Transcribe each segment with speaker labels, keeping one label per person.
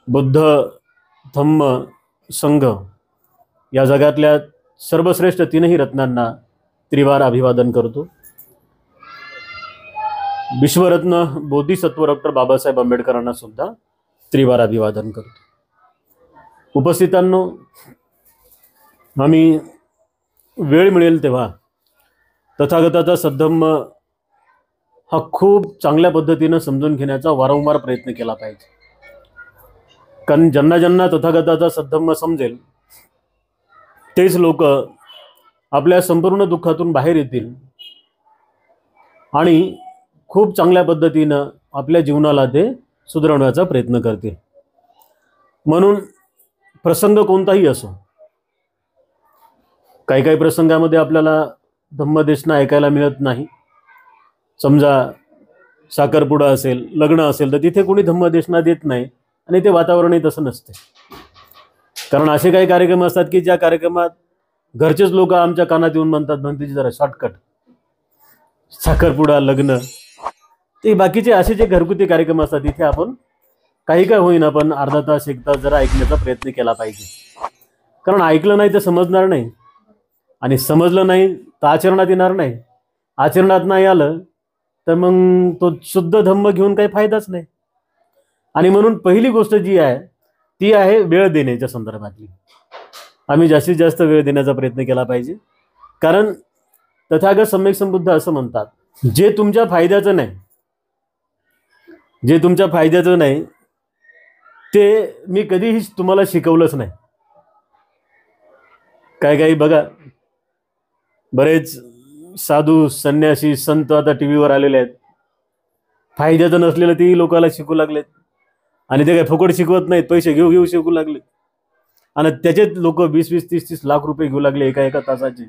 Speaker 1: बुद्ध धम्म संघ या जगातल्या सर्वश्रेष्ठ तीनही रत्नांना त्रिवार अभिवादन करतो। विश्वरत्न बोधिसत्व डॉक्टर बाबासाहेब आंबेडकरांना सुद्धा त्रिवार अभिवादन करतो। उपस्थितांनो, आम्ही वेळ मिळेल तेव्हा तथागताचा सद्धम्म हा खूप चांगल्या पद्धतीने समजून घेण्याचा वारंवार प्रयत्न केला पाहिजे। कारण ज्यांना ज्यांना तथागताचा सद्धम्म समजेल तेच लोक आपल्या संपूर्ण दुःखातून बाहेर येतील आणि खूप चांगल्या पद्धतीनं आपल्या जीवनाला ते सुधारण्याचा प्रयत्न करतील। म्हणून प्रसंग कोणताही असो, काही काही प्रसंगामध्ये आपल्याला धम्मदेशना ऐकायला मिळत नाही। समजा साखरपुडा असेल, लग्न असेल, तर तिथे कोणी धम्मदेशना देत नाही आणि ते वातावरणही तसं नसते। कारण असे काही कार्यक्रम असतात की ज्या कार्यक्रमात घरचेच लोक आमच्या कानात येऊन म्हणतात, म्हणते जरा शॉर्टकट साखरपुडा, लग्न, ते बाकीचे असे जे घरगुती कार्यक्रम असतात तिथे आपण काही काय होईना पण अर्धा तास एक तास जरा ऐकण्याचा प्रयत्न केला पाहिजे। कारण ऐकलं नाही तर समजणार नाही आणि समजलं नाही तर आचरणात येणार नाही। आचरणात नाही आलं तर मग तो शुद्ध धम्म घेऊन काही फायदाच नाही। आणि म्हणून पहिली गोष्ट जी आहे ती आहे वेळ देण्याच्या संदर्भातली। आम्ही जास्तीत जास्त वेळ देण्याचा प्रयत्न केला पाहिजे। कारण तथागत सम्यक संबुद्ध असं म्हणतात, जे तुमच्या फायद्याचं नाही, जे तुमच्या फायद्याचं नाही ते मी कधीही तुम्हाला शिकवलंच नाही। काय काही बघा, बरेच साधू संन्यासी संत आता टीव्हीवर आलेले आहेत, फायद्याचं नसलेलं तेही लोकांना शिकू लागलेत आणि ते काय फुकट शिकवत नाहीत, पैसे घेऊ घेऊ शिकू लागले आणि त्याचेच लोक 20-20, 30-30 लाख रुपये घेऊ लागले एका एका तासाचे।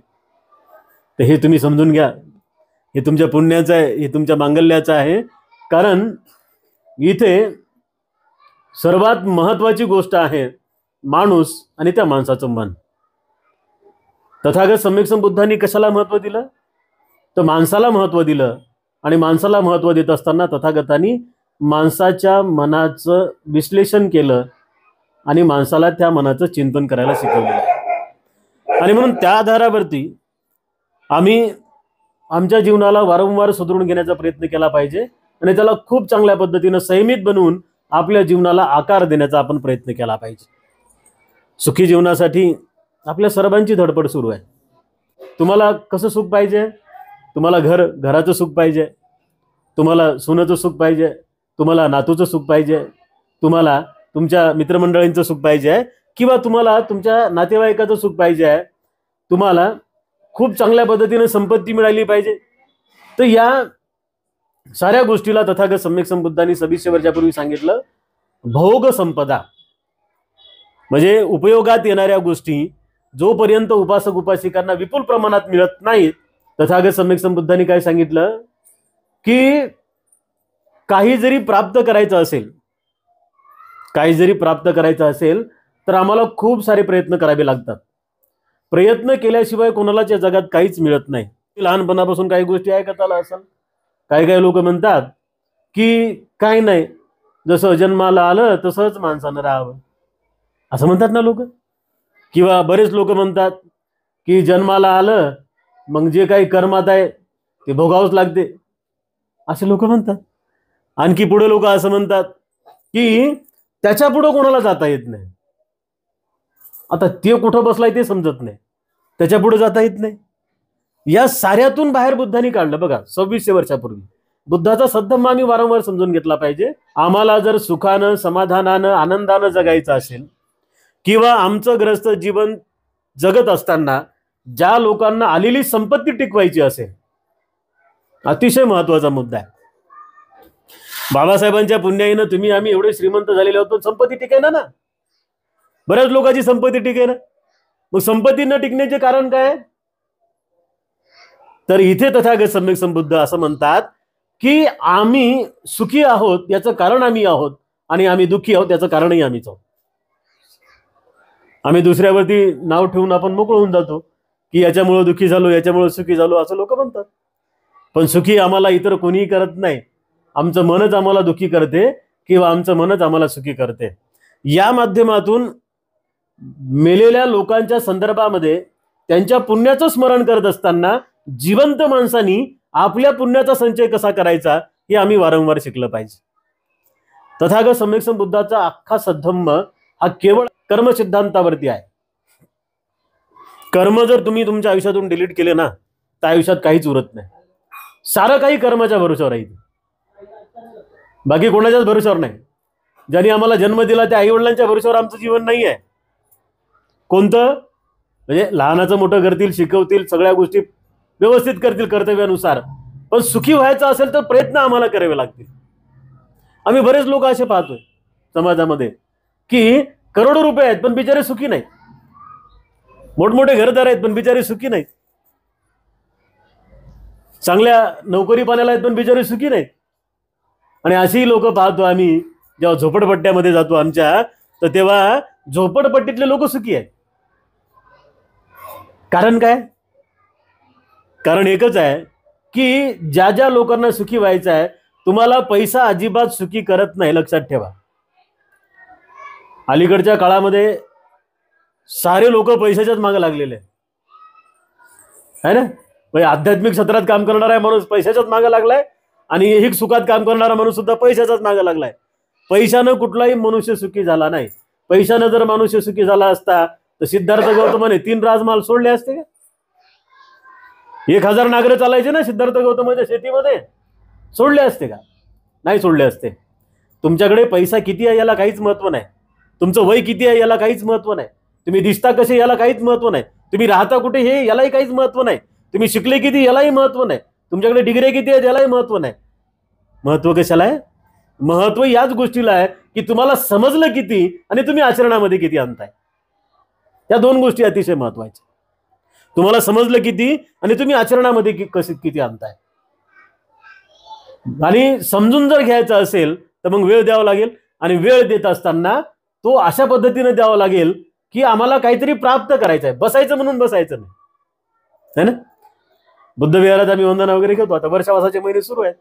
Speaker 1: तर हे तुम्ही समजून घ्या, हे तुमच्या पुण्याचं आहे, हे तुमच्या मांगल्याचं आहे। कारण इथे सर्वात महत्वाची गोष्ट आहे माणूस आणि त्या माणसाचं मन। तथागत सम्यक संबुद्धांनी कशाला महत्व दिलं, तर माणसाला महत्व दिलं आणि माणसाला महत्व देत असताना तथागतांनी माणसाच्या मनाचं विश्लेषण केलं आणि माणसाला त्या मनाचं चिंतन करायला शिकवलं। आणि म्हणून त्या आधारावरती आम्ही आमच्या जीवनाला वारंवार सुधारून घेण्याचा प्रयत्न केला पाहिजे आणि त्याला खूप चांगल्या पद्धतीने संयमित बनवून आपल्या जीवनाला आकार देण्याचा आपण प्रयत्न केला पाहिजे। सुखी जीवनासाठी आपल्या सर्वांची धडपड सुरू आहे। तुम्हाला कसं सुख पाहिजे? तुम्हाला घराचं सुख पाहिजे, तुम्हाला सुनेचं सुख पाहिजे, तुम्हाला नातूचं सुख पाहिजे, तुम्हाला तुमच्या मित्रमंडळींचं सुख पाहिजे आहे, किंवा तुम्हाला तुमच्या नातेवाईकाचं सुख पाहिजे आहे, तुम्हाला खूप चांगल्या पद्धतीने संपत्ती मिळाली पाहिजे। तर या साऱ्या गोष्टीला तथागत सम्यक संबुद्धांनी 2600 वर्षापूर्वी सांगितलं भोग संपदा, म्हणजे उपयोगात येणाऱ्या गोष्टी जोपर्यंत उपासक उपासिकांना विपुल प्रमाणात मिळत नाहीत, तथागत सम्यक संबुद्धांनी काय सांगितलं की काही जरी प्राप्त करायचं असेल, काही जरी प्राप्त करायचं असेल तर आम्हाला खूप सारे प्रयत्न करावे लागतात। प्रयत्न केल्याशिवाय कोणालाच या जगात काहीच मिळत नाही। लहानपणापासून काही गोष्टी ऐकत आला असेल, काही काही लोक म्हणतात की काही नाही, जसं जन्माला आलं तसंच माणसानं राहावं, असं म्हणतात ना लोक। किंवा बरेच लोक म्हणतात की जन्माला आलं मग जे काही कर्मात आहे ते भोगावंच लागते, असे लोक म्हणतात। आणखी पुढे लोक असं म्हणतात की त्याच्या पुढे कोणाला जाता येत नाही। आता ते कुठं बसलाय ते समजत नाही, त्याच्या पुढे जाता येत नाही। या साऱ्यातून बाहेर बुद्धांनी काढलं बघा 2600 वर्षापूर्वी। बुद्धाचा सद्धम्म आम्ही वारंवार समजून घेतला पाहिजे। आम्हाला जर सुखानं, समाधानानं, आनंदानं जगायचं असेल किंवा आमचं ग्रस्त जीवन जगत असताना ज्या लोकांना आलेली संपत्ती टिकवायची असेल, अतिशय महत्वाचा मुद्दा आहे। बाबासाहेबांच्या पुण्याईनं तुम्ही आम्ही एवढे श्रीमंत झालेले होतो, संपत्ती टिकेना ना, बऱ्याच लोकांची संपत्ती टिकेना। मग संपत्ती न टिकण्याचे कारण काय? तर इथे तथागत सम्यक संबुद्ध असं म्हणतात की आम्ही सुखी आहोत याचं कारण आम्ही आहोत आणि आम्ही दुःखी आहोत याचं कारणही आम्हीच आहोत। आम्ही दुसऱ्यावरती नाव ठेवून आपण मोकळ होऊन जातो की याच्यामुळे दुःखी झालो, याच्यामुळे सुखी झालो, असं लोक म्हणतात। पण सुखी आम्हाला इतर कोणीही करत नाही, आमचं मनच आम्हाला दुःखी करते किंवा आमचं मनच आम्हाला सुखी करते। या माध्यमातून मेलेल्या लोकांच्या संदर्भामध्ये त्यांच्या पुण्याचं स्मरण करत असताना जिवंत माणसांनी आपल्या पुण्याचा संचय कसा करायचा हे आम्ही वारंवार शिकलं पाहिजे. तथागत सम्यक संत बुद्धाचा अख्खा सद्धम्म हा केवळ कर्म सिद्धांतावरती आहे. कर्म जर तुम्ही तुमच्या आयुष्यातून डिलीट केले ना तर आयुष्यात काहीच उरत नाही. सारं काही कर्माच्या भरोश्यावर आहे, बाकी कोणाच्याच भरोश्यावर नाही. ज्यांनी आम्हाला जन्म दिला त्या आईवडिलांच्या भरोश्यावर आमचं जीवन नाही आहे. कोणतं म्हणजे लहानाचं मोठं करतील, शिकवतील, सगळ्या गोष्टी व्यवस्थित करतील कर्तव्यानुसार, पण सुखी व्हायचं असेल तर प्रयत्न आम्हाला करावे लागतील. आम्ही बरेच लोक असे पाहतोय समाजामध्ये की करोडो रुपये आहेत पण बिचारे सुखी नाहीत, मोठमोठे घरदार आहेत पण बिचारे सुखी नाहीत, चांगल्या नोकरी पाण्याला आहेत पण बिचारे सुखी नाहीत. आणि अशीही लोक पाहतो आम्ही जेव्हा झोपडपट्ट्यामध्ये जातो आमच्या, तर तेव्हा झोपडपट्टीतले लोक सुखी आहेत. कारण काय? कारण एकच आहे की ज्या ज्या लोकांना सुखी व्हायचं आहे, तुम्हाला पैसा अजिबात सुखी करत नाही, लक्षात ठेवा. अलीकडच्या काळामध्ये सारे लोक पैशाच्याच मागे लागलेले आहे ना. आध्यात्मिक क्षेत्रात काम करणारा आहे माणूस पैशाच्याच मागे लागलाय आणि ऐहिक सुखात काम करणारा माणूस सुद्धा पैशाच्याच मागे लागलाय. पैशानं कुठलाही मनुष्य सुखी झाला नाही. पैशानं जर मनुष्य सुखी झाला असता तर सिद्धार्थ गौतमाने 3 राजमहाल सोडले असते का? 1000 नागरं चालायचे ना सिद्धार्थ गौतमाच्या शेतीमध्ये, सोडले असते का? नाही सोडले असते. तुमच्याकडे पैसा किती आहे याला काहीच महत्व नाही, तुमचं वय किती आहे याला काहीच महत्व नाही, तुम्ही दिसता कसे याला काहीच महत्व नाही, तुम्ही राहता कुठे हे यालाही काहीच महत्व नाही, तुम्ही शिकले किती यालाही महत्व नाही, तुमच्याकडे डिग्री किती आहे यालाही महत्व नाही. महत्व कशाला आहे? महत्व याच गोष्टीला आहे की तुम्हाला समजलं किती आणि तुम्ही आचरणामध्ये किती आणताय. या 2 गोष्टी अतिशय महत्वाच्या. तुम्हाला समजलं किती आणि तुम्ही आचरणामध्ये किती आणताय. आणि समजून जर घ्यायचं असेल तर मग वेळ द्यावा लागेल, आणि वेळ देत असताना तो अशा पद्धतीने द्यावा लागेल की आम्हाला काहीतरी प्राप्त करायचं आहे, बसायचं म्हणून बसायचं नाही, है ना. बुद्ध विहारात आम्ही वंदना वगैरे घेतो. आता वर्षावासाचे महिने सुरू आहेत.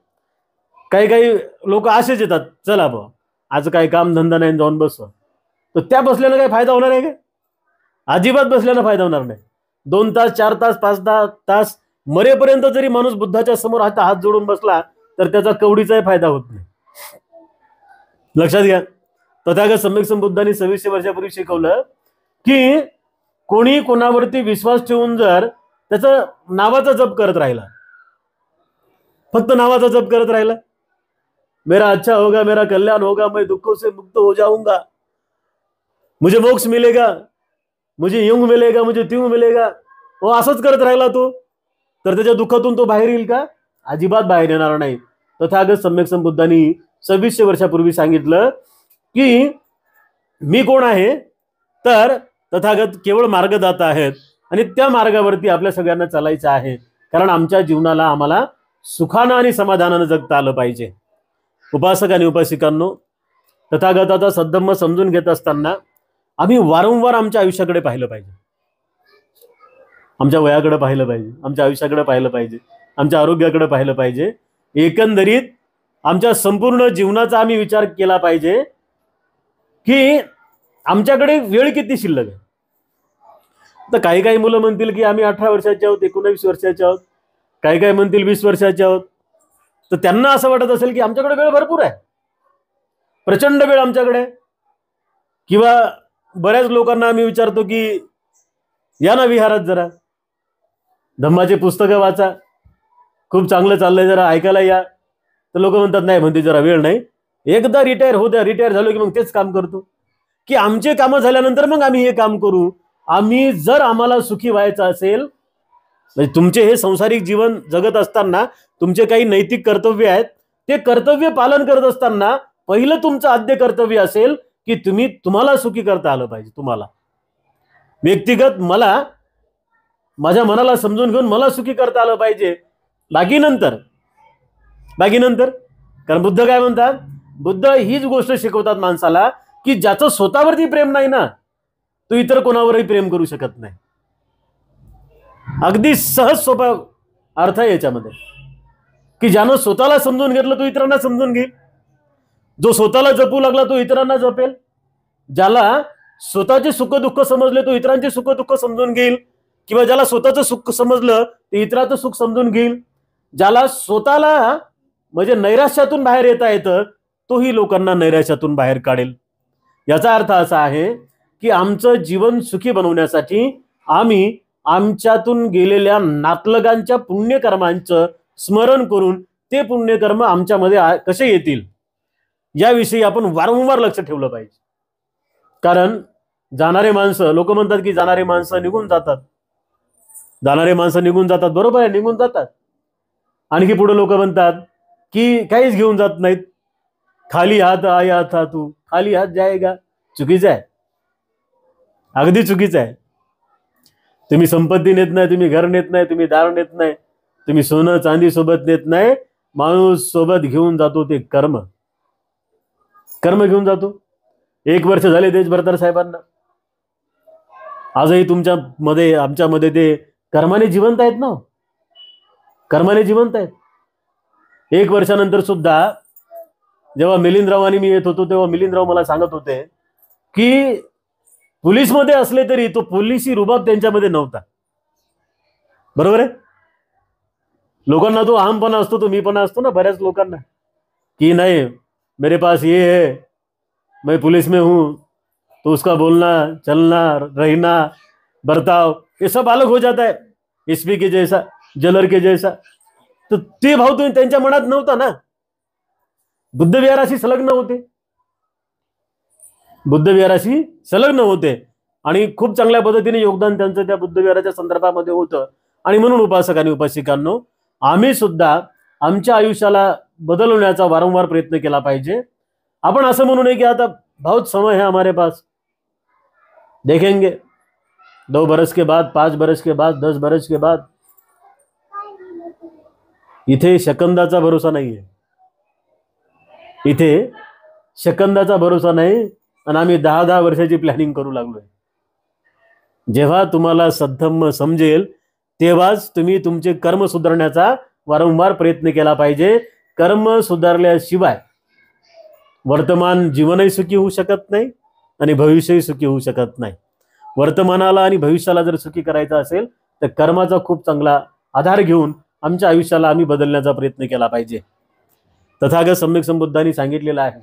Speaker 1: काही काही लोक असेच येतात, चला बा आज काही काम धंदा नाही जाऊन बसतो. तर त्या बसल्यानं काही फायदा होणार आहे का? अजिबात बसल्यानं फायदा होणार नाही. 2 तास 4 तास 5-10 तास मरेपर्यंत जरी माणूस बुद्धाच्या समोर हात जोडून बसला तर त्याचा कवडीचाही फायदा होत नाही. लक्षात घ्या. तथागत सम्यक संत बुद्धांनी 2600 वर्षापूर्वी शिकवलं की कोणी कोणावरती विश्वास ठेवून जर त्याचं नावाचा जप करत राहिला, फक्त नावाचा जप करत राहिला, मेरा अच्छा होगा, मेरा कल्याण होगा, मैं दुखों से मुक्त हो जाऊंगा, मुझे मोक्ष मिलेगा, मुझे यूं मिलेगा, मुझे त्यों मिलेगा, वो असंच करत राहिला तो, तर त्याच्या दुःखातून तो बाहेर येईल का? अजिबात बाहेर येणार नाही. तथागत सम्यक संत बुद्धांनी 2600 वर्षापूर्वी सांगितलं की मी कोण आहे? तर तथागत केवळ मार्गदाता आहेत आणि त्या मार्गावरती आपल्या सगळ्यांना चालायचं आहे. कारण आमच्या जीवनाला आम्हाला सुखानं आणि समाधानानं जगता आलं पाहिजे. उपासक आणि उपासिकांनो, तथागताचा सद्धम्म समजून घेत असताना आम्ही वारंवार आमच्या आयुष्याकडे पाहिलं पाहिजे, आमच्या वयाकडे पाहिलं पाहिजे, आमच्या आयुष्याकडे पाहिलं पाहिजे, आमच्या आरोग्याकडे पाहिलं पाहिजे. एकंदरीत आमच्या संपूर्ण जीवनाचा आम्ही विचार केला पाहिजे की आमच्याकडे वेळ किती शिल्लक आहे. तर काही काही मुलं म्हणतील की आम्ही 18 वर्षाचे आहोत, 19 वर्षाचे आहोत, काही काही म्हणतील 20 वर्षाचे आहोत. तर त्यांना असं वाटत असेल की आमच्याकडे वेळ भरपूर आहे, प्रचंड वेळ आमच्याकडे. किंवा बऱ्याच लोकांना आम्ही विचारतो की या ना विहारात, जरा धम्माचे पुस्तकं वाचा, खूप चांगलं चाललंय, जरा ऐकायला या. तर लोक म्हणतात नाही, म्हणते जरा वेळ नाही, एकदा रिटायर होऊ द्या, रिटायर झालो की मग तेच काम करतो, की आमचे कामं झाल्यानंतर मग आम्ही हे काम करू. आम्ही जर आम्हाला सुखी व्हायचं असेल, म्हणजे तुमचे हे सांसारिक जीवन जगत असताना तुमचे काही नैतिक कर्तव्य आहेत, ते कर्तव्य पालन करत असताना पहिलं तुमचं आद्य कर्तव्य असेल की तुम्हाला सुखी करता आलं पाहिजे. तुम्हाला व्यक्तिगत मला माझ्या मनाला समजून घेऊन मला सुखी करता आलं पाहिजे. बाकी नंतर. कारण बुद्ध काय म्हणतात? बुद्ध हीच गोष्ट शिकवतात माणसाला की ज्याचं स्वतःवरती प्रेम नाही ना, तो इतर कोणावरही प्रेम करू शकत नाही. अगदी सहज सोपा अर्थ आहे याच्यामध्ये की ज्यानं स्वतःला समजून घेतलं तो इतरांना समजून घेईल, जो स्वतःला जपू लागला तो इतरांना जपेल. ज्याला स्वतःचे सुख दुःख समजले तो इतरांचे सुख दुःख समजून घेईल, किंवा ज्याला स्वतःचं सुख समजलं ते इतरांचं सुख समजून घेईल, ज्याला स्वतःला म्हणजे नैराश्यातून बाहेर येता येतं तोही लोकांना नैराश्यातून बाहेर काढेल. याचा अर्थ असा आहे की आमचं जीवन सुखी बनवण्यासाठी आम्ही आमच्यातून गेलेल्या नातलगांच्या पुण्यकर्मांचं स्मरण करून ते पुण्यकर्म आमच्यामध्ये कसे येतील याविषयी आपण वारंवार लक्ष ठेवलं पाहिजे. कारण जाणारे माणसं, लोक म्हणतात की जाणारे माणसं निघून जातात, जाणारे माणसं निघून जातात, बरोबर आहे, निघून जातात. आणखी पुढे लोक म्हणतात की काहीच घेऊन जात नाहीत, खाली हात आया था तू खाली हात जाएगा. चुकीचं आहे, अगदी चुकीचं आहे. तुम्ही संपत्ती नेत नाही, तुम्ही घर नेत नाही, तुम्ही दार नेत नाही, तुम्ही सोनं चांदी सोबत नेत नाही. माणूस सोबत घेऊन जातो ते कर्म, कर्म घेऊन जातो. 1 वर्ष झाले देश भरतार साहेबांना, आजही तुमच्या मध्ये आमच्यामध्ये ते कर्माने जिवंत आहेत ना, कर्माने जिवंत आहेत. 1 वर्षानंतर सुद्धा जेव्हा मिलिंदराव आणि मी येत होतो तेव्हा मिलिंदराव मला सांगत होते की पोलीसमध्ये असले तरी तो पोलिसी रुबाब त्यांच्यामध्ये नव्हता. बरोबर आहे. लोकांना तो अहमपणा असतो, तो मीपणा असतो ना बऱ्याच लोकांना, कि नहीं मेरे पास ये है, मैं पुलिस में हूं, तो उसका बोलना चलना रहना बर्ताव ये सब अलग हो जाता है, एसपी के जैसा, जेलर के जैसा. तो ते भाव तो त्यांच्या मनात नव्हता ना. बुद्धविहाराशी संलग्न होते, बुद्धविहाराशी संलग्न होते आणि खूप चांगल्या पद्धतीने योगदान त्यांचं त्या बुद्धविहाराच्या संदर्भामध्ये होतं. आणि म्हणून उपासक आणि उपासिकांनो, आम्ही सुद्धा आमच्या आयुष्याला बदलवण्याचा वारंवार प्रयत्न केला पाहिजे. आपण असं म्हणू नये की आता बहुत समय है हमारे पास, देखेंगे 2 बरस के बाद, 5 बरस के बाद, 10 बरस के बाद. इथे सेकंदाचा भरोसा नाहीये, इथे सेकंदाचा भरोसा नाही. आणि आम्ही 10-10 वर्षाची प्लॅनिंग करू लागलोय. जेव्हा तुम्हाला सद्धम्म समजेल तेव्हाच तुम्ही तुमचे कर्म सुधारण्याचा वारंवार प्रयत्न केला पाहिजे. कर्म सुधारल्याशिवाय वर्तमान जीवनही सुखी होऊ शकत नाही आणि भविष्यही सुखी होऊ शकत नाही. वर्तमानाला आणि भविष्याला जर सुखी करायचं असेल तर कर्माचा खूप चांगला आधार घेऊन आमच्या आयुष्याला आम्ही बदलण्याचा प्रयत्न केला पाहिजे. तथागत सम्यक संबुद्धांनी सांगितलेलं आहे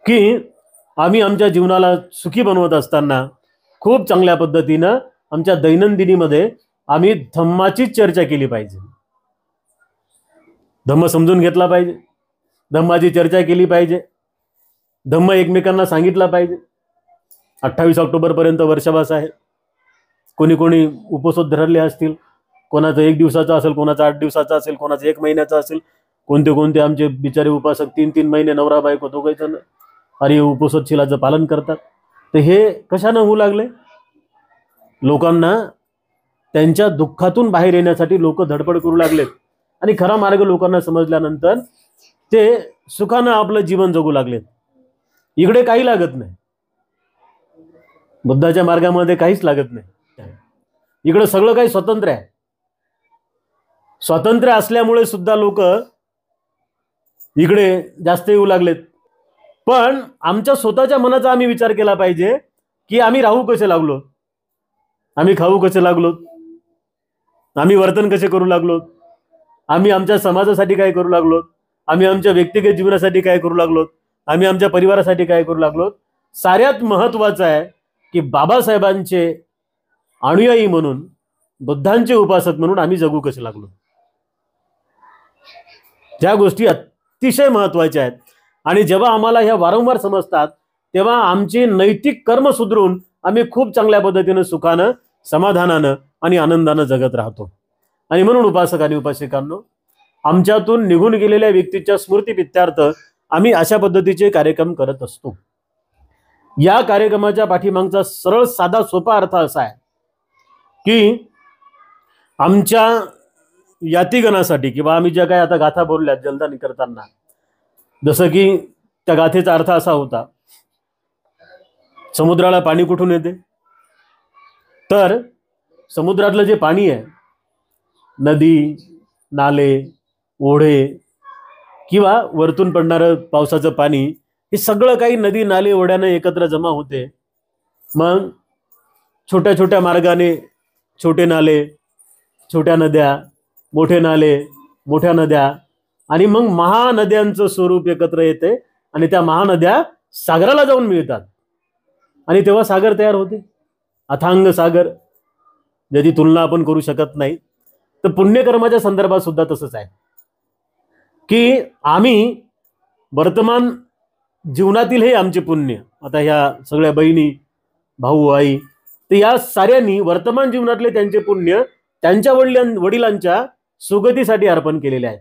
Speaker 1: की आम्ही आमच्या जीवनाला सुखी बनवत असताना खूप चांगल्या पद्धतीनं आमच्या दैनंदिनीमध्ये आम्ही धम्माची चर्चा केली पाहिजे, धम्म समजून घेतला पाहिजे, धम्माची चर्चा केली पाहिजे, धम्म एकमेकांना सांगितला पाहिजे. 28 ऑक्टोबरपर्यंत वर्षावास आहे. कोणी कोणी उपवास धरले असतील, कोणाचं 1 दिवसाचा असेल, कोणाचा 8 दिवसाचा असेल, कोणाचा 1 महिन्याचा असेल. कोणते कोणते आमचे बिचारे उपासक 3-3 महिने नवरा बायको दोघांचं आणि उपवासशिलाचं पालन करतात. तर हे कशानं होऊ लागले? लोकांना त्यांच्या दुःखातून बाहेर येण्यासाठी लोक धडपड करू लागलेत आणि खरा मार्ग लोकांना समजल्यानंतर ते सुखानं आपलं जीवन जगू लागलेत. इकडे काही लागत नाही, बुद्धाच्या मार्गामध्ये काहीच लागत नाही. इकडे सगळं काही स्वतंत्र आहे. स्वातंत्र्य असल्यामुळे सुद्धा लोक इकडे जास्त येऊ लागलेत. पण आमच्या स्वतःच्या मनाचा आम्ही विचार केला पाहिजे की आम्ही राहू कसे लागलो, आम्ही खाऊ कसे लागलो, आम्ही वर्तन कसे करू लागलो, आम्ही आमच्या समाजासाठी काय करू लागलो, आम्ही आमच्या व्यक्तिगत जीवनासाठी काय करू लागलो, आम्ही आमच्या परिवारासाठी काय करू लागलो. साऱ्यात महत्त्वाचं आहे की बाबासाहेबांचे अनुयायी म्हणून, बुद्धांचे उपासक म्हणून आम्ही जगू कसे लागलो. त्या गोष्टी अतिशय महत्त्वाच्या आहेत. आणि जेव्हा आम्हाला ह्या वारंवार समजतात तेव्हा आमचे नैतिक कर्म सुधरून आम्ही खूप चांगल्या पद्धतीने सुखानं, समाधानानं आणि आनंदानं जगत राहतो. आणि म्हणून उपासक आणि उपासिकांनो, आमच्यातून निघून गेलेल्या व्यक्तीच्या स्मृतीप्रित्यर्थ आम्ही अशा पद्धतीचे कार्यक्रम करत असतो. या कार्यक्रमाच्या पाठीमागचा सरळ साधा सोपा अर्थ असा आहे की आमच्या यातिगणासाठी किंवा आम्ही ज्या काही आता गाथा बोलल्यात जलदानी करताना, जसं की त्या गाथेचा अर्थ असा होता, समुद्राला पाणी कुठून येते, तर समुद्रातलं जे पाणी आहे, नदी, नाले, ओढे किंवा वरतून पडणारं पावसाचं पाणी, हे सगळं काही नदी नाले ओढ्यानं एकत्र जमा होते. मग छोट्या छोट्या मार्गाने छोटे नाले, छोट्या नद्या, मोठे नाले, मोठ्या नद्या, आणि मग महानद्यांचं स्वरूप एकत्र येते आणि त्या महानद्या सागराला जाऊन मिळतात आणि तेव्हा सागर तयार होते, अथांग सागर, ज्याची तुलना आपण करू शकत नाही. तर पुण्यकर्माच्या संदर्भात सुद्धा तसंच आहे की आम्ही वर्तमान जीवनातील हे आमचे पुण्य, आता ह्या सगळ्या बहिणी, भाऊ, आई, तर या साऱ्यांनी वर्तमान जीवनातले त्यांचे पुण्य त्यांच्या वडिलांच्या सुगतीसाठी अर्पण केलेले आहे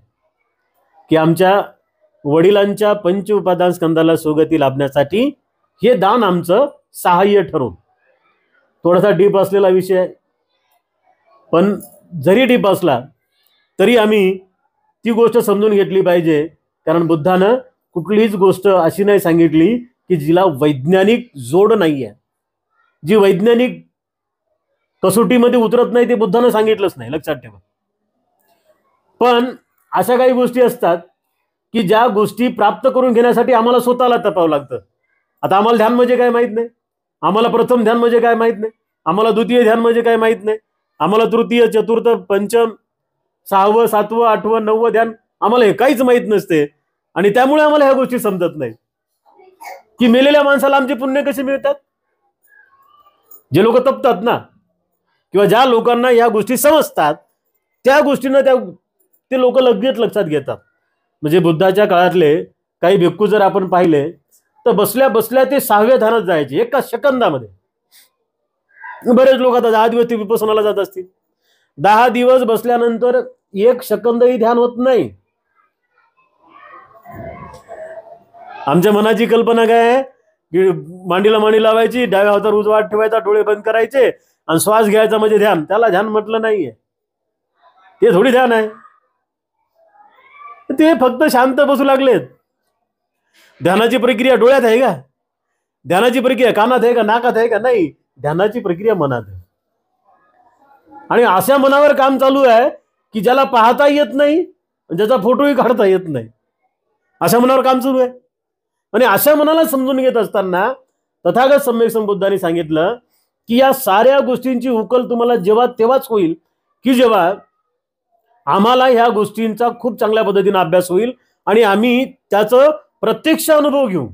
Speaker 1: की आमच्या वडिलांच्या पंच उपादान स्कंदाला सुगती लाभण्यासाठी हे दान आमचं सहाय्य ठरून. थोडासा डीप असलेला विषय आहे, पण जरी डीप असला तरी आम्ही ती गोष्ट समजून घेतली पाहिजे. कारण बुद्धानं कुठलीच गोष्ट अशी नाही सांगितली की जिला वैज्ञानिक जोड नाही आहे, जी वैज्ञानिक कसोटीमध्ये उतरत नाही, ते बुद्धानं सांगितलंच नाही, लक्षात ठेवा. पण अशा काही गोष्टी असतात की ज्या गोष्टी प्राप्त करून घेण्यासाठी आम्हाला स्वतःला तपावं लागतं. आता आम्हाला ध्यान म्हणजे काय माहित नाही, आम्हाला प्रथम ध्यान म्हणजे काय माहित नाही, आम्हाला द्वितीय ध्यान म्हणजे काय माहित नाही, आम्हाला तृतीय, चतुर्थ, पंचम, 6वं, 7वं, 8वं, 9वं ध्यान आम्हाला हे काहीच माहित नसते. आणि त्यामुळे आम्हाला ह्या गोष्टी समजत नाही की मेलेल्या माणसाला आमचे पुण्य कसे मिळतात. जे लोक तपतात ना, किंवा ज्या लोकांना या गोष्टी समजतात, त्या गोष्टींना ते लोक लगेच लक्षात घेतात. म्हणजे बुद्धाच्या काळातले काही भिक्खू जर आपण पाहिले तर बसल्या बसल्या ते 6व्या ध्यानात जायचे एका सेकंदामध्ये. बरेच लोक आता 10 दिवस ते विपස්සनाला जात असतील, 10 दिवस बसल्यानंतर 1 सेकंदही ध्यान होत नाही. आमच्या मनाची कल्पना काय आहे की मांडीला मांडी लावायची, डाव्या हातावर उजवा हात ठेवायचा, डोळे बंद करायचे आणि श्वास घ्यायचा म्हणजे ध्यान. त्याला ध्यान म्हटलं नाहीये, ते थोडी ध्यान आहे. ते फक्त शांत बसू लागलेत. ध्यानाची प्रक्रिया डोळ्यात आहे का? ध्यानाची प्रक्रिया कानात आहे का, नाकात आहे का? नाही, ध्यानाची प्रक्रिया मनात आहे. आणि अशा मनावर काम चालू आहे की ज्याला पाहता येत नाही, ज्याचा फोटोही काढता येत नाही, अशा मनावर काम सुरू आहे. आणि अशा मनाला समजून घेत असताना तथागत सम्यक संबुद्धांनी सांगितलं की या साऱ्या गोष्टींची उकल तुम्हाला जेव्हा तेव्हाच होईल की जेव्हा आम्हाला ह्या गोष्टींचा खूप चांगल्या पद्धतीने अभ्यास होईल आणि आम्ही त्याचं प्रत्यक्ष अनुभव घेऊ.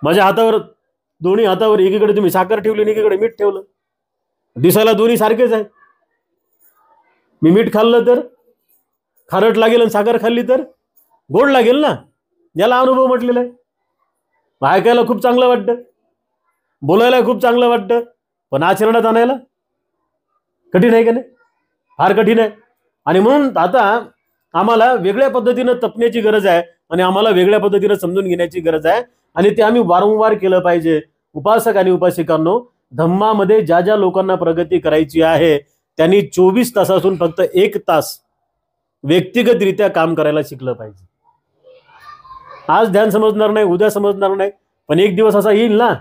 Speaker 1: माझ्या हातावर, दोन्ही हातावर एकीकडे तुम्ही साखर ठेवली आणि एकीकडे मीठ ठेवलं, दिसायला दोन्ही सारखेच आहे. मी मीठ खाल्लं तर खारट लागेल आणि साखर खाल्ली तर गोड लागेल ना, याला अनुभव म्हटलेला आहे. ऐकायला खूप चांगलं वाटतं, बोलायला खूप चांगलं वाटतं, पण आचरणात आणायला कठीण आहे का नाही? फार कठीण आहे. आणि म्हणून आता आम्हाला वेगळ्या पद्धतीनं तपण्याची गरज आहे आणि आम्हाला वेगळ्या पद्धतीनं समजून घेण्याची गरज आहे. आणि ते आम्ही वारंवार केलं पाहिजे. उपासक आणि उपासिकांनो, धम्मामध्ये ज्या ज्या लोकांना प्रगती करायची आहे त्यांनी 24 तासातून फक्त 1 तास व्यक्तिगतरित्या काम करायला शिकलं पाहिजे. आज ध्यान समजणार नाही, उद्या समजणार नाही, पण एक दिवस असा येईल ना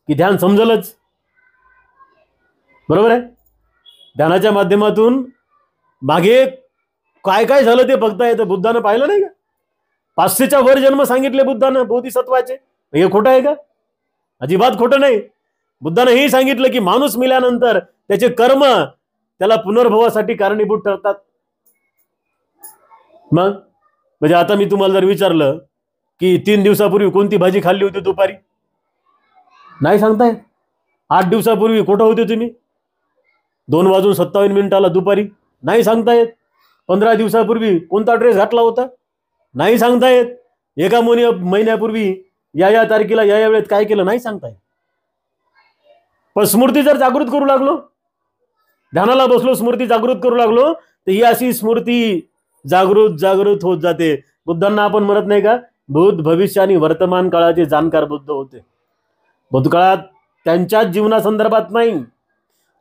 Speaker 1: की ध्यान समजलंच. बरोबर आहे? ध्यानाच्या माध्यमातून मागे काय काय झालं ते बघता येतं. बुद्धानं पाहिलं नाही का? 500च्या वर जन्म सांगितले बुद्धानं बोधिसत्वाचे. हे खोटं आहे का? अजिबात खोटं नाही. बुद्धानं हेही सांगितलं की माणूस मेल्यानंतर त्याचे कर्म त्याला पुनर्भवासाठी कारणीभूत ठरतात. मग म्हणजे आता मी तुम्हाला जर विचारलं की 3 दिवसापूर्वी कोणती भाजी खाल्ली होती दुपारी, नाही सांगताय. 8 दिवसापूर्वी कुठं होते तुम्ही 2:57 दुपारी, नाही सांगता येत. 15 दिवसापूर्वी कोणता ड्रेस घातला होता, नाही सांगता येत. एका महिन्यापूर्वी या तारखेला या वेळेत काय केलं, नाही सांगता येत. पण स्मृती जर जागृत करू लागलो, ध्यानाला बसलो, स्मृती जागृत करू लागलो, तर ही अशी स्मृती जागृत होत जाते. बुद्धांना आपण म्हणत नाही का, भूत, भविष्य आणि वर्तमान काळाचे जाणकार बुद्ध होते. भूतकाळात त्यांच्याच जीवनासंदर्भात नाही,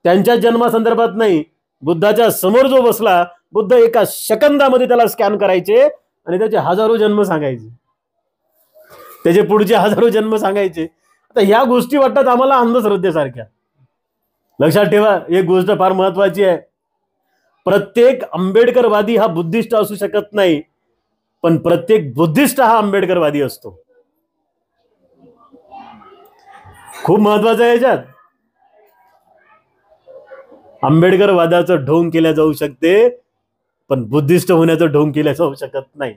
Speaker 1: त्यांच्या जन्मासंदर्भात नाही, बुद्धाच्या समोर जो बसला, बुद्ध एका सेकंदामध्ये त्याला स्कॅन करायचे आणि त्याचे हजारो जन्म सांगायचे, त्याचे पुढचे हजारो जन्म सांगायचे. आता ह्या गोष्टी वाटतात आम्हाला अंधश्रद्धेसारख्या. लक्षात ठेवा, एक गोष्ट फार महत्वाची आहे. प्रत्येक आंबेडकरवादी हा बुद्धिस्ट असू शकत नाही. पण प्रत्येक बुद्धिस्ट हा आंबेडकरवादी असतो. खूप महत्वाचं आहे याच्यात. आंबेडकरवादाचं ढोंग केल्या जाऊ शकते, पण बुद्धिस्ट होण्याचं ढोंग केल्या जाऊ शकत नाही.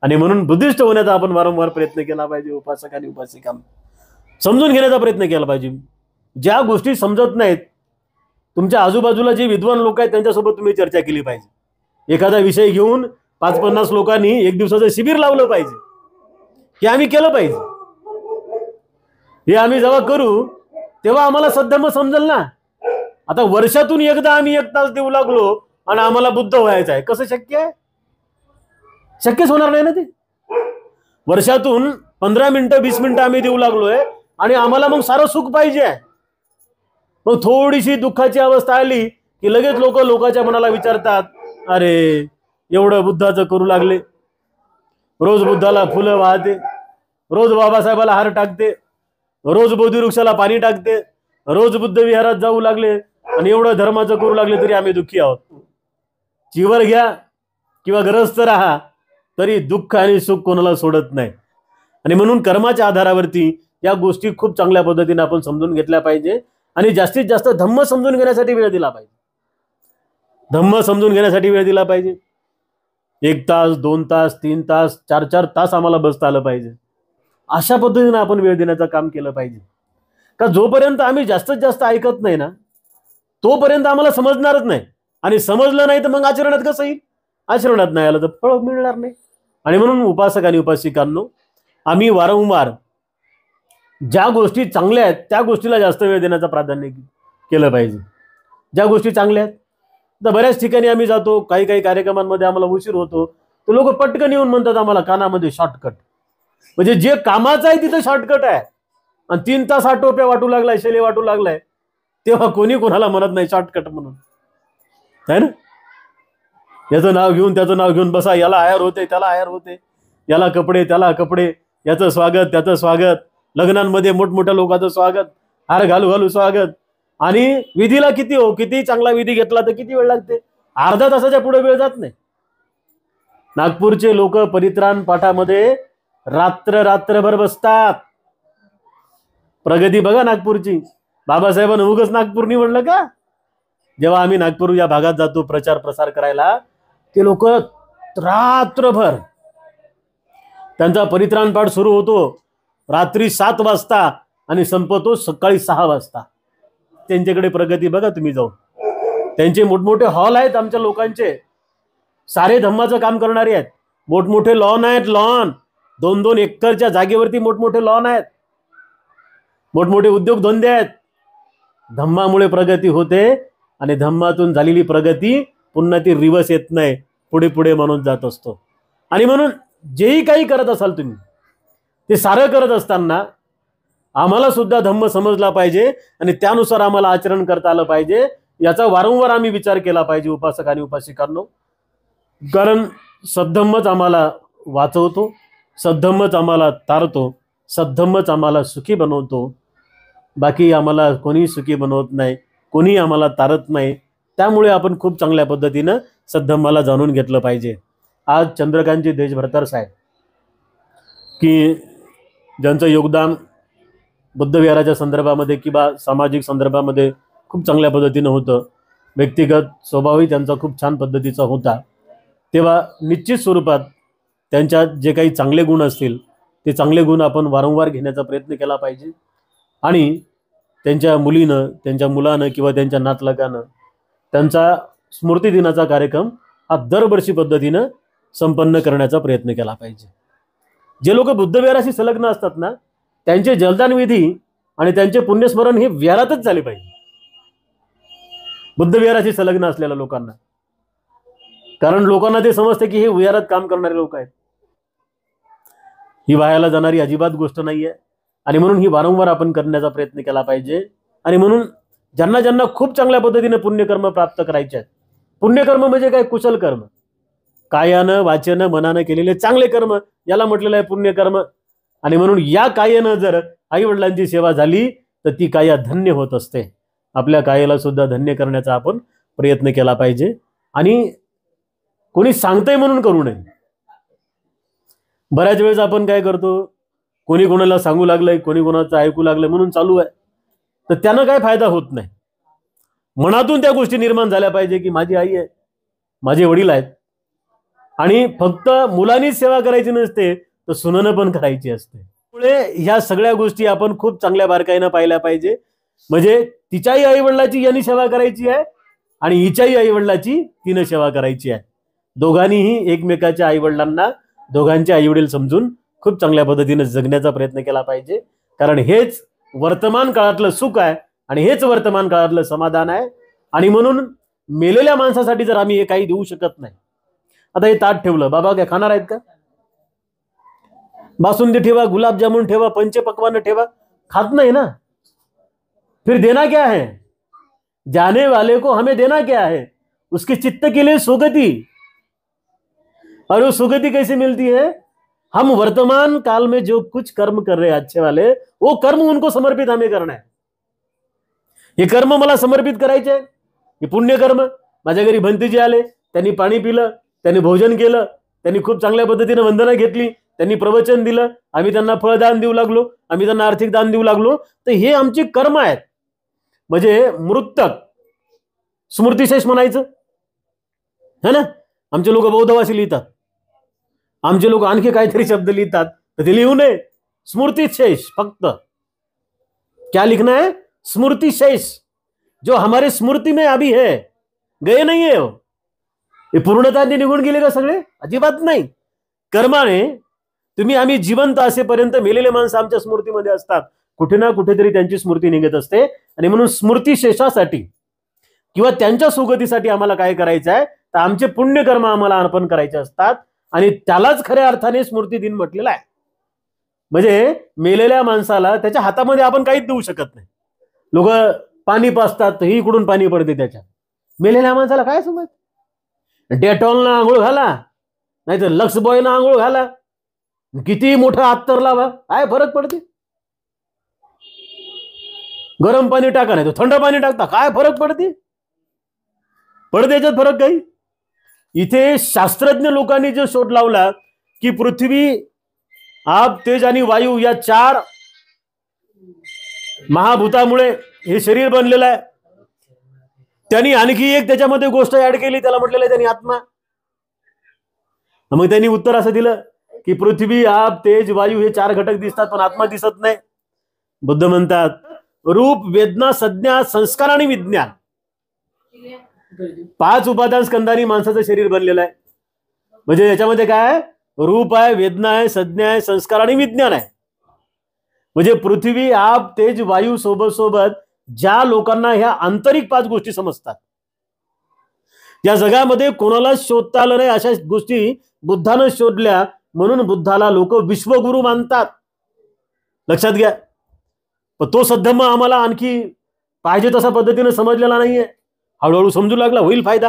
Speaker 1: आणि म्हणून बुद्धिस्ट होण्याचा आपण वारंवार प्रयत्न केला पाहिजे. उपासक आणि उपासिकांना समजून घेण्याचा प्रयत्न केला पाहिजे. ज्या गोष्टी समजत नाहीत, तुमच्या आजूबाजूला जे विद्वान लोक आहेत त्यांच्यासोबत तुम्ही चर्चा केली पाहिजे. एखादा विषय घेऊन 5-50 लोकांनी एक दिवसाचं शिबिर लावलं पाहिजे. हे आम्ही केलं पाहिजे. हे आम्ही जेव्हा करू तेव्हा आम्हाला सद्धम्म समजेल ना. आता वर्षातून एकदा आम्ही 1 तास देऊ लागलो आणि आम्हाला बुद्ध व्हायचं आहे, कसं शक्य आहे? शक्यच होणार नाही ना ते. वर्षातून 15 मिनिटं 20 मिनिटं आम्ही देऊ लागलोय आणि आम्हाला मग सारं सुख पाहिजे आहे. मग थोडीशी दुःखाची अवस्था आली की लगेच लोकांच्या मनाला विचारतात, अरे एवढं बुद्धाचं करू लागले, रोज बुद्धाला फुलं वाहते, रोज बाबासाहेबाला हार टाकते, रोज बोधी वृक्षाला पाणी टाकते, रोज बुद्ध विहारात जाऊ लागले आणि एवढं धर्माचं करू लागले तरी आम्ही दुःखी आहोत. चिवर घ्या किंवा ग्रस्त राहा तरी दुःख आणि सुख कोणाला सोडत नाही. आणि म्हणून कर्माच्या आधारावरती या गोष्टी खूप चांगल्या पद्धतीने आपण समजून घेतल्या पाहिजे आणि जास्तीत जास्त धम्म समजून घेण्यासाठी वेळ दिला पाहिजे. धम्म समजून घेण्यासाठी वेळ दिला पाहिजे. 1 तास 2 तास 3 तास 4 तास आम्हाला बसता आलं पाहिजे. अशा पद्धतीने आपण वेळ देण्याचं काम केलं पाहिजे. का जोपर्यंत आम्ही जास्तीत जास्त ऐकत नाही ना तोपर्यंत आम्हाला समजणारच नाही. आणि समजलं नाही तर मग आचरणात कसं येईल? आचरणात नाही आलं तर फळ मिळणार नाही. आणि म्हणून उपासक आणि उपासिकांनो, आम्ही वारंवार ज्या गोष्टी चांगल्या आहेत त्या गोष्टीला जास्त वेळ देण्याचं प्राधान्य केलं पाहिजे. ज्या गोष्टी चांगल्या आहेत, तर बऱ्याच ठिकाणी आम्ही जातो, काही कार्यक्रमांमध्ये आम्हाला उशीर होतो, तर लोक पटकन येऊन म्हणतात आम्हाला कानामध्ये शॉर्टकट. म्हणजे जे कामाचं आहे तिथं शॉर्टकट आहे. आणि 3 तास हा टोप्या वाटू लागलाय, शेले वाटू लागलाय, तेव्हा कोणी कोणाला म्हणत नाही शॉर्टकट म्हणून, है ना. याचं नाव घेऊन त्याचं नाव घेऊन बसा, याला आयर होते त्याला आयर होते, याला कपडे त्याला कपडे, याचं स्वागत त्याचं स्वागत, लग्नांमध्ये मोठमोठ्या लोकांचं स्वागत, हार घालू घालू स्वागत. आणि विधीला किती चांगला विधी घेतला तर किती वेळ लागते? अर्ध्या तासाच्या पुढे वेळ जात नाही. नागपूरचे लोक परित्राण पाठामध्ये रात्रभर बसतात. प्रगती बघा नागपूरची. बाबासाहेबांनी उगाच नागपूर निवडलं का? जेव्हा आम्ही नागपूर या भागात जातो प्रचार प्रसार करायला, ते लोक रात्रभर, त्यांचा परित्राण पाठ सुरू होतो रात्री 7 वाजता आणि संपतो सकाळी 6 वाजता. त्यांच्याकडे प्रगती बघा तुम्ही जाऊन. त्यांचे मोठमोठे हॉल आहेत आमच्या लोकांचे, सारे धम्माचं काम करणारे आहेत. मोठमोठे लॉन आहेत, लॉन 2-2 एकरच्या जागेवरती मोठमोठे लॉन आहेत, मोठमोठे उद्योगधंदे आहेत. धम्मामुळे प्रगती होते आणि धम्मातून झालेली प्रगती पुन्हा ती रिवर्स येत नाही, पुढे पुढे म्हणून जात असतो. आणि म्हणून जेही काही करत असाल तुम्ही, ते सारं करत असताना आम्हाला सुद्धा धम्म समजला पाहिजे आणि त्यानुसार आम्हाला आचरण करता आलं पाहिजे. याचा वारंवार आम्ही विचार केला पाहिजे उपासक आणि उपासिकांनो. कारण सद्धम्मच आम्हाला वाचवतो, सद्धम्मच आम्हाला तारतो, सद्धम्मच आम्हाला सुखी बनवतो. बाकी आम्हाला कोणी सुखी बनवत नाही, कोणी आम्हाला तारत नाही. त्यामुळे आपण खूप चांगल्या पद्धतीनं सद्धम्माला जाणून घेतलं पाहिजे. आज चंद्रकांतजी देशभ्रतार साहेब की ज्यांचं योगदान बुद्धविहाराच्या संदर्भामध्ये किंवा सामाजिक संदर्भामध्ये खूप चांगल्या पद्धतीनं होतं, व्यक्तिगत स्वभावही त्यांचा खूप छान पद्धतीचा होता, तेव्हा निश्चित स्वरूपात त्यांच्यात जे काही चांगले गुण असतील ते चांगले गुण आपण वारंवार घेण्याचा प्रयत्न केला पाहिजे. आणि त्यांच्या मुलीनं, त्यांच्या मुलानं किंवा त्यांच्या नातलगानं त्यांचा स्मृती दिनाचा कार्यक्रम हा दरवर्षी पद्धतीनं संपन्न करण्याचा प्रयत्न केला पाहिजे. जे लोक बुद्धविहाराशी संलग्न असतात ना, त्यांचे जलदान विधी आणि त्यांचे पुण्यस्मरण हे विहारातच झाले पाहिजे, बुद्धविहाराशी संलग्न असलेल्या लोकांना. कारण लोकांना ते समजते की हे विहारात काम करणारे लोक आहेत. ही वायाला जाणारी अजिबात गोष्ट नाहीये. आणि म्हणून ही वारंवार आपण करण्याचा प्रयत्न केला पाहिजे. आणि म्हणून ज्यांना ज्यांना खूप चांगल्या पद्धतीने पुण्यकर्म प्राप्त करायचे आहेत, पुण्यकर्म म्हणजे काय? कुशल कर्म, कायानं वाचेनं मनानं केलेले चांगले कर्म, याला म्हटलेलं आहे पुण्यकर्म. आणि म्हणून या कायेनं जर आई वडिलांची सेवा झाली तर ती काया धन्य होत असते. आपल्या कायेला सुद्धा धन्य करण्याचा आपण प्रयत्न केला पाहिजे. आणि कोणी सांगतंय म्हणून करू नये. बऱ्याच वेळेस आपण काय करतो, कोणी कोणाला सांगू लागलंय, कोणी कोणाचं ऐकू लागलंय म्हणून चालू आहे, तर त्यानं काय फायदा होत नाही. मनातून त्या गोष्टी निर्माण झाल्या पाहिजे की माझी आई आहे, माझे वडील आहेत, आणि फक्त मुलांनीच सेवा करायची नसते, तर सुनेनं पण करायची असते. त्यामुळे ह्या सगळ्या गोष्टी आपण खूप चांगल्या बारकाईनं पाहिल्या पाहिजे. म्हणजे तिच्याही आई वडिलाची यांनी सेवा करायची आहे आणि हिच्याही आई वडिलाची तिनं सेवा करायची आहे. दोघांनीही एकमेकाच्या आई वडिलांना, दोघांचे आई वडील समजून खूप चांगल्या पद्धतीने जगण्याचा प्रयत्न केला पाहिजे. कारण हेच वर्तमान काळातलं सुख आहे आणि हेच वर्तमान काळातलं समाधान आहे. आणि म्हणून मेलेल्या माणसासाठी जर आम्ही हे काही देऊ शकत नाही, आता हे ताट ठेवलं, बाबा काय खाणार आहेत का? बासुंदी ठेवा, गुलाबजामुन ठेवा, पंचपक्वान्न ठेवा, खात नहीं ना, फिर देना क्या है? जाने वाले को हमें देना क्या है? उसके चित्त के लिए सुगति, और वो सुगति कैसे मिलती है? हम वर्तमान काल में जो कुछ कर्म कर रहे हैं अच्छे वाले, वो कर्म उनको समर्पित हमें करना है. हे कर्म मला समर्पित करायचे आहे. हे पुण्य कर्म. माझ्या घरी भंतीजी आले, त्यांनी पाणी पिलं, त्यांनी भोजन केलं, त्यांनी खूप चांगल्या पद्धतीने वंदना घेतली, त्यांनी प्रवचन दिलं, आम्ही त्यांना फळदान देऊ लागलो, आम्ही त्यांना आर्थिक दान देऊ लागलो, तर हे आमची कर्म आहेत. म्हणजे मृतक स्मृतिशेष म्हणायचं है ना. आमचे लोक बौद्धवासी लिहितात, आमचे लोक आणखी काहीतरी शब्द लिहितात, तर ते लिहू नये. स्मृतिशेष फक्त. क्या लिखना है? स्मृतिशेष. जो हमारे स्मृति में अभी है, गए नहीं है वो. हे पूर्णताने निघून गेले का सगळे? अजिबात नाही. कर्माने तुम्ही आम्ही जिवंत असेपर्यंत मेलेले माणसं आमच्या स्मृतीमध्ये असतात, कुठे ना कुठेतरी त्यांची स्मृती निघत असते. आणि म्हणून स्मृतिशेषासाठी किंवा त्यांच्या सुगतीसाठी आम्हाला काय करायचं आहे, तर आमचे पुण्यकर्म आम्हाला अर्पण करायचे असतात. आणि त्यालाच खऱ्या अर्थाने स्मृती दिन म्हटलेला आहे. म्हणजे मेलेल्या माणसाला त्याच्या हातामध्ये आपण काहीच देऊ शकत नाही. लोक पाणी पाजतात, तर ही इकडून पाणी पडते त्याच्यात. मेलेल्या माणसाला काय समज? डेटॉलनं आंघोळ घाला, नाहीतर लक्स बॉयनं आंघोळ घाला, किती मोठं अत्तर लावा, काय फरक पडते? गरम पाणी टाका, नाही तर थंड पाणी टाकता, काय फरक पडते? पडते याच्यात फरक काही? इथे शास्त्रज्ञ लोकांनी जो शोध लावला की पृथ्वी, आप, तेज आणि वायू या 4 महाभूतामुळे हे शरीर बनलेलं आहे. त्यांनी आणखी एक त्याच्यामध्ये गोष्ट ऍड केली, त्याला म्हटलेलं आहे त्यांनी आत्मा. मग त्यांनी उत्तर असं दिलं की पृथ्वी, आप, तेज, वायू हे 4 घटक दिसतात, पण आत्मा दिसत नाही. बुद्ध म्हणतात रूप, वेदना, संज्ञा, संस्कार आणि विज्ञान, 5 उपादान स्कंदांनी माणसाचं शरीर बनलेलं आहे. म्हणजे याच्यामध्ये काय आहे? रूप आहे, वेदना आहे, संज्ञा आहे, संस्कार आणि विज्ञान आहे. म्हणजे पृथ्वी, आप, तेज, वायू सोबत सोबत ज्या लोकांना ह्या आंतरिक 5 गोष्टी समजतात, या जगामध्ये कोणाला शोधता आलं नाही अशा गोष्टी बुद्धानं शोधल्या, म्हणून बुद्धाला लोक विश्वगुरु मानतात. लक्षात घ्या. पण तो सद्धम्म आम्हाला आणखी पाहिजे तसा पद्धतीने समजलेला नाहीये. हळूहळू समजू लागला, होईल फायदा.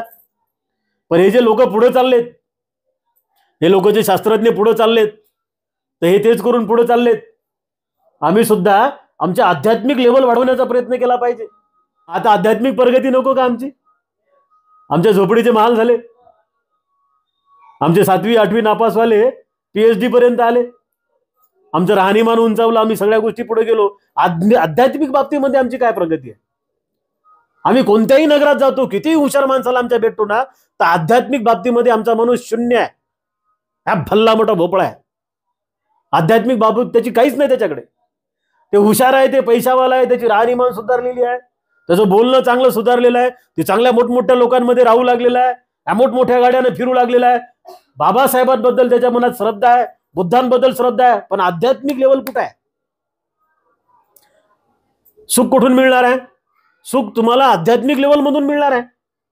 Speaker 1: पण हे जे लोक पुढे चाललेत, हे लोक जे शास्त्रज्ञ पुढे चाललेत, तर हे तेच करून पुढे चाललेत. आम्ही सुद्धा आमच्या आध्यात्मिक लेवल वाढवण्याचा प्रयत्न केला पाहिजे. आता आध्यात्मिक प्रगती नको का आमची? आमच्या झोपडीचे महाल झाले, आमचे 7वी 8वी नापासवाले PhD पर्यंत आले, आमचं राहणीमान उंचावलं, आम्ही सगळ्या गोष्टी पुढे गेलो. आध्यात्मिक बाबतीमध्ये आमची काय प्रगती आहे? आम्ही कोणत्याही नगरात जातो, कितीही हुशार माणसाला आमच्या भेटतो ना, तर आध्यात्मिक बाबतीमध्ये आमचा माणूस शून्य आहे. हा भल्ला मोठा भोपळा आहे. आध्यात्मिक बाबत त्याची काहीच नाही त्याच्याकडे. ते हुशार आहे, ते पैशावाला आहे, त्याची राहणीमान सुधारलेली आहे, त्याचं बोलणं चांगलं सुधारलेलं आहे, ते चांगल्या मोठमोठ्या लोकांमध्ये राहू लागलेलं आहे, मोठमोठ्या गाड्याने फिरू लागलेला आहे, बाबासाहेबांबद्दल त्याच्या मनात श्रद्धा आहे, बुद्धांबद्दल श्रद्धा आहे. पण आध्यात्मिक लेवल कुठे आहे? सुख कुठून मिळणार आहे? सुख तुम्हाला आध्यात्मिक लेवल मधून मिळणार आहे.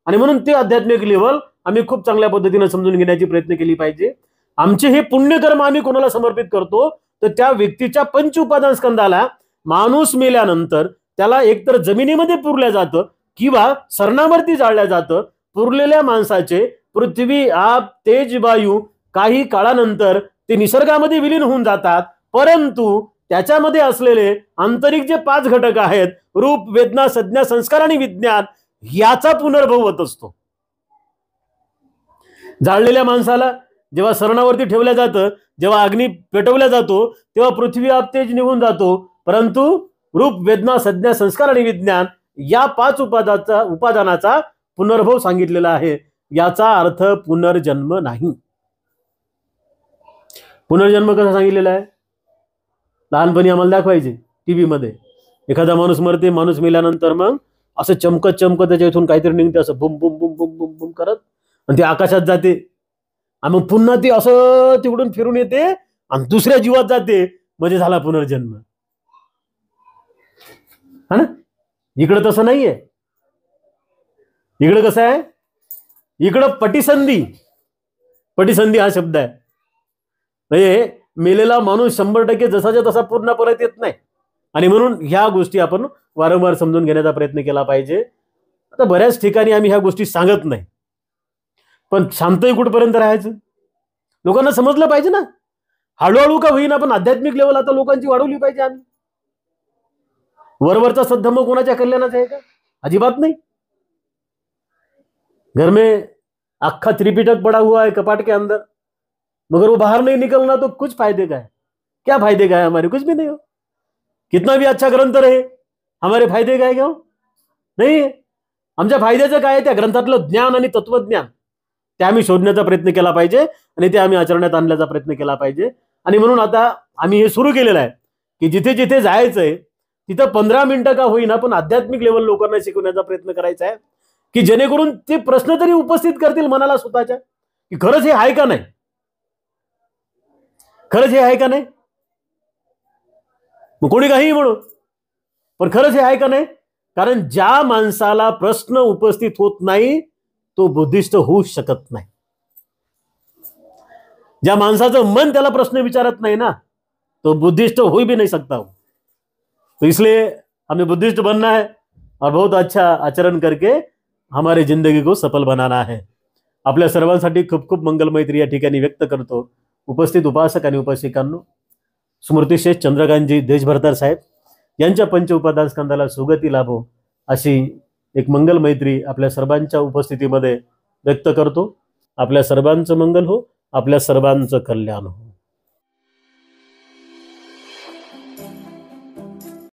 Speaker 1: आणि म्हणून ते आध्यात्मिक लेवल आम्ही खूप चांगल्या पद्धतीने समजून घेण्याची प्रयत्न केली पाहिजे. आमचे हे पुण्यकर्म आम्ही कोणाला समर्पित करतो, तर त्या व्यक्तीच्या 5 उपादान स्कंदाला माणूस मेल्यानंतर त्याला एकतर जमिनीमध्ये पुरल्या जातं किंवा सरणावरती जाळल्या जातं. पुरलेल्या माणसाचे पृथ्वी, आप, तेज, वायू काही काळानंतर ते निसर्गामध्ये विलीन होऊन जातात, परंतु त्याच्यामध्ये असलेले आंतरिक जे 5 घटक आहेत, रूप, वेदना, संज्ञा, संस्कार आणि विज्ञान, याचा पुनर्भव होत असतो. जाळलेल्या माणसाला जेव्हा सरणावरती ठेवल्या जातं, जेव्हा अग्नी पेटवल्या जातो, तेव्हा पृथ्वी आप तेज निघून जातो. परंतु रूप, वेदना, संज्ञा, संस्कार आणि विज्ञान या 5 उपादानाचा पुनर्भव सांगितलेला आहे. याचा अर्थ पुनर्जन्म नाही. पुनर्जन्म कसा सांगितलेला आहे? लहानपणी आम्हाला दाखवायचे टीव्ही मध्ये, एखादा माणूस मरते, माणूस मेल्यानंतर मग असं चमकत चमकत त्याच्या इथून काहीतरी निघते, असं बुम बुम बुम बुम बुम बुम करत, आणि ते आकाशात जाते, आणि मग पुन्हा ते असं तिकडून फिरून येते आणि दुसऱ्या जीवात जाते, म्हणजे झाला पुनर्जन्म. हा ना? इकडं तसं नाहीये. इकडं कसं आहे? इकडं पटिसंधी, पटिसंधी हा शब्द आहे. म्हणजे मेलेला माणूस 100% जसाच्या तसा पूर्ण परत येत नाही. आणि म्हणून ह्या गोष्टी आपण वारंवार समजून घेण्याचा प्रयत्न केला पाहिजे. आता बऱ्याच ठिकाणी आम्ही ह्या गोष्टी सांगत नाही, पण शांतही कुठपर्यंत राहायचं? लोकांना समजलं पाहिजे ना. हळूहळू का होईना पण आध्यात्मिक लेवल आता लोकांची वाढवली पाहिजे आम्ही. वरवरचा सद्धर्म कोणाच्या कल्याणाचा आहे का? अजिबात नहीं. घर में अक्खा त्रिपिटक पड़ा हुआ है कपाट के अंदर, मगर वो बाहर नहीं निकलना तो कुछ फायदे का है? क्या फायदे का है? हमारे कुछ भी नहीं हो. कितना भी अच्छा ग्रंथ रहे, हमारे फायदे काय का? नाही. आमच्या फायद्याचं काय? त्या ग्रंथातलं ज्ञान आणि तत्वज्ञान ते आम्ही शोधण्याचा प्रयत्न केला पाहिजे आणि ते आम्ही आचरणात आणण्याचा प्रयत्न केला पाहिजे. आणि म्हणून आता आम्ही हे सुरू केलेलं आहे की जिथे जिथे जायचंय तिथं 15 मिनिटं का होईना पण आध्यात्मिक लेवल लोकांना शिकवण्याचा प्रयत्न करायचा आहे, की जेणेकरून ते प्रश्न तरी उपस्थित करतील मनाला स्वतःच्या, की खरंच हे आहे का नाही, खरंच हे आहे का नाही. मग कोणी काही म्हणू, पण खरंच हे आहे का नाही. कारण ज्या माणसाला प्रश्न उपस्थित होत नाही तो बुद्धिस्ट होऊ शकत नाही. ज्या माणसाचं मन त्याला प्रश्न विचारत नाही ना, तो बुद्धिस्ट हो भी नहीं सकता. तो इसलिए हमें बुद्धिस्ट बनना है और बहुत अच्छा आचरण करके हमारे जिंदगी को सफल बनाना है. आपल्या सर्वांसाठी खूप खूप मंगल मैत्री या ठिकाणी व्यक्त करतो. उपस्थित उपासक आणि उपासिकांनो, स्मृतिशेष चंद्रकांतजी देशभरतार साहेब यांच्या पंच उपादान स्कंदाला सुगती लाभो अशी एक मंगल मैत्री आपल्या सर्वांच्या उपस्थितीमध्ये व्यक्त करतो. आपल्या सर्वांचं मंगल हो, आपल्या सर्वांचं कल्याण हो.